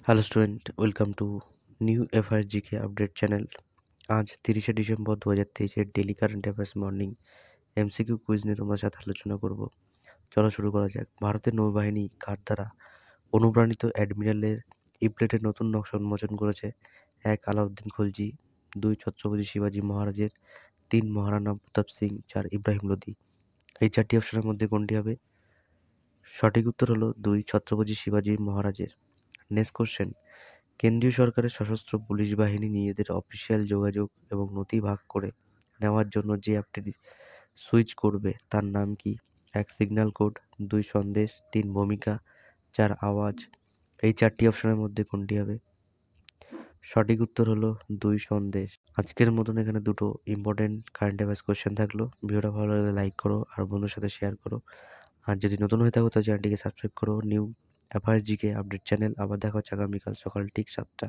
Hello student, welcome to new FRGK update channel. আজ 30শে December 2023-এর daily current affairs morning MCQ quiz নিয়ে তোমার সাথে আলোচনা করব। চলো শুরু করা যাক। ভারতের নৌবাহিনী কার দ্বারা অনুপ্রাণিত অ্যাডমিরালের ইপ্লেটের নতুন নকশা উন্মোচন করেছে? 1. আলাউদ্দিন খলজি, 2. ছত্রপতি শিবাজী মহারাজের, 3. মহারাণা প্রতাপ সিং, 4. ইব্রাহিম লোধি। এই চারটি অপশনের মধ্যে কোনটি হবে? সঠিক উত্তর হলো 2. ছত্রপতি শিবাজী মহারাজের। Next question. কেন্দ্রীয় সরকারের সশস্ত্র পুলিশ বাহিনী নিজেদের অফিসিয়াল যোগাযোগ এবং নথি ভাগ করে নেওয়ার জন্য যে অ্যাপটি সুইচ করবে তার নাম কি? 1. Signal code, 2. সন্দেশ, 3. ভূমিকা, 4. আওয়াজ। এই চারটি অপশনের মধ্যে কোনটি হবে? সঠিক উত্তর হলো 2. সন্দেশ। আজকের মতন এখানে দুটো ইম্পর্টেন্ট কারেন্ট অ্যাফেয়ার্স কোয়েশ্চেন থাকলো। ভিডিওটা ভালো লাগলে লাইক করো আর বন্ধুর সাথে শেয়ার করো। আর যদি নতুন হয়ে থাকো তো চ্যানেলটিকে সাবস্ক্রাইব করো। New FRGK update channel. আবার দেখা হচ্ছে আগামীকাল সকাল ঠিক 7টা।